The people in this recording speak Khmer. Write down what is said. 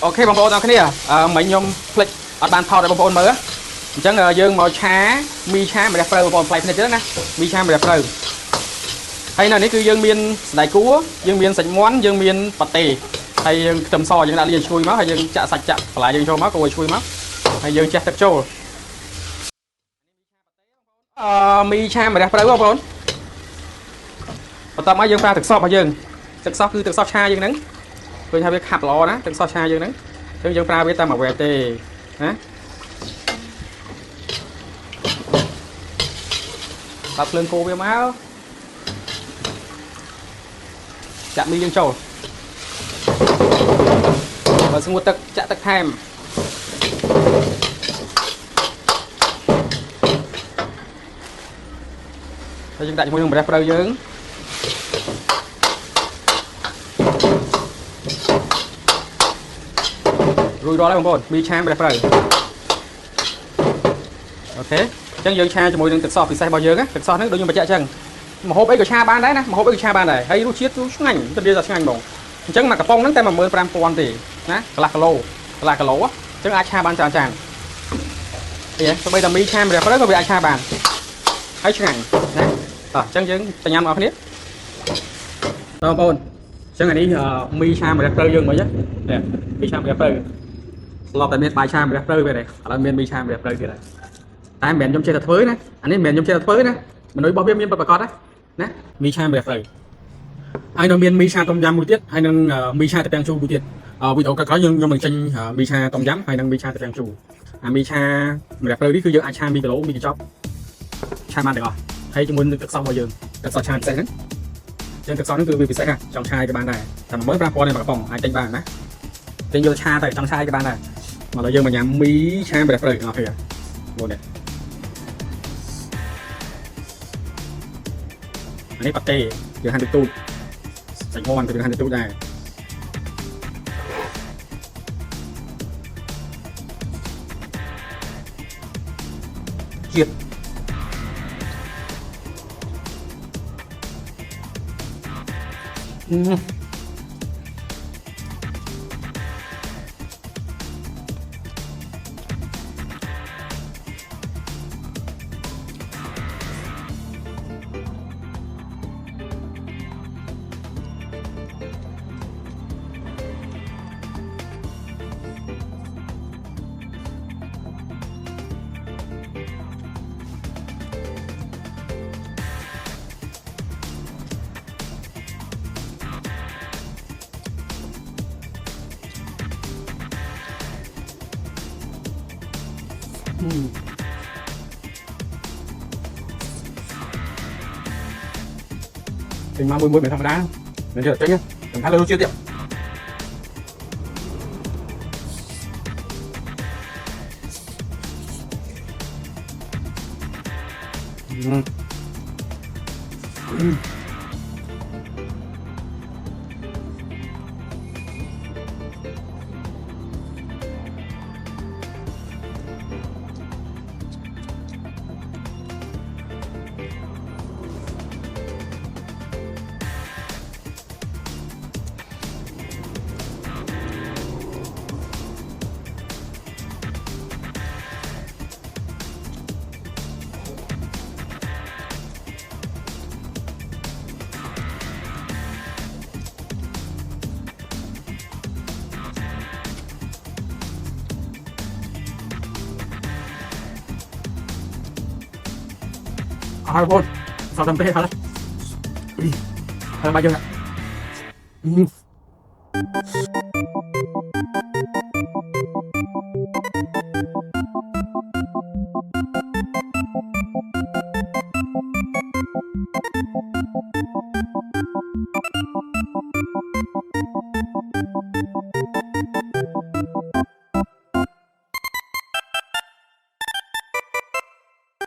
អូខេបងប្អូនទាំងគ្នាមិញខ្ញុំភ្លេចអត់បានថតឲ្យបងប្អូនមើលអញ្ចឹងយើងមកឆាមីឆាម្រះព្រៅបងប្អូនផ្លែភ្នែកទៀតណាមីឆាម្រះព្រៅហើយនៅនេះគឺយើងមានស្ដាយគួរយើងមានសាច់មាន់យើងមានប៉ាតេហើយយើងខ្ទឹមសយើងដាក់លាយឈ្ងុយមកហើយយើងចាក់សាច់ចាក់បន្លែយើងចូលមកកូរឲ្យឈ្ងុយមកហើយយើងចេះទឹកចូលមីឆាម្រះព្រៅបងប្អូនបន្ទាប់មកយើងប្រើទឹកសរបស់យើងទឹកសគឺទឹកសឆាយើងហ្នឹងឃើញថាវាខាប់ល្អណាទឹកសឆាយើងហ្នឹងអញ្ចឹងយើងប្រើវាតែមួយវែកទេណាបើភ្លើងគោវាមកចាក់មីយើងចូលបើស្ងួតទឹកចាក់ទឹកថែមហើយយើងដាក់ជាមួយនឹងម្រះព្រៅយើងរួចរាល់ហើយបងប្អូនមីឆាម្រះព្រៅអូខេអញ្ចឹងយើងឆាជាមួយនឹងទឹកសពិសេសរបស់យើងណាទឹកសហ្នឹងដូចខ្ញុំបញ្ជាក់អញ្ចឹងម្ហូបអីក៏ឆាបានដែរណាម្ហូបអីក៏ឆាបានដែរហើយរសជាតិឆ្ងាញ់ទៅនិយាយថាឆ្ងាញ់ហ្មងអញ្ចឹងមួយកំប៉ុងហ្នឹងតែ 15000 ទេណាកន្លះគីឡូអញ្ចឹងអាចឆាបានច្រើនចាននេះទៅបីតែមីឆាម្រះព្រៅក៏វាអាចឆាបានហើយឆ្ងាញ់ណាតោះអញ្ចឹងយើងបញ្ញាបងប្អូនគ្នាបងប្អូនអញ្ចឹងអានេះមីឆាម្រះព្រៅយើងមិញណាមីឆាម្រះព្រៅស្លាប់តែមានបាយឆាម្រះព្រៅវាដែរឥឡូវមានមីឆាម្រះព្រៅទៀតហើយតែមិនមែនខ្ញុំចេះតែធ្វើណាអានេះមិនមែនខ្ញុំចេះតែធ្វើណាមនុស្សរបស់វាមានប្រកបណាមីឆាម្រះព្រៅហើយនៅមានមីឆាต้มយำមួយទៀតហើយនឹងមីឆាតាំងជូរមួយទៀតវីដេអូក្រោយៗខ្ញុំនឹងចេញមីឆាต้มយำហើយនឹងមីឆាតាំងជូរអាមីឆាម្រះព្រៅនេះគឺយើងអាចឆាមីគីឡូមីកញ្ចប់ឆាបានទាំងអស់ហើយជាមួយនឹងទឹកសរបស់យើងទឹកសឆាពិសេសហ្នឹងចឹងទឹកសហ្នឹងគឺវាពិសេសណាចង់ឆាយក៏បានដែរតែ15000ឯមួយកំប៉ុងអាចទិញបានណាទិញយកឆាទៅចង់ឆាយក៏បានដែរមកដល់យើងមកញ៉ាំមីឆាម្រះព្រៅអស់គ្នាបងនេះអានេះប៉ាតេយើងហាន់ទូចសាច់មាន់ក៏យើងហាន់ទូចដែរជាតិtình mà mùi mùi phải thằng đá nên chưa nhá đừng thắt lâu chưa tiệm hai con sao tầm tê hả đấy bao nhiêu ạ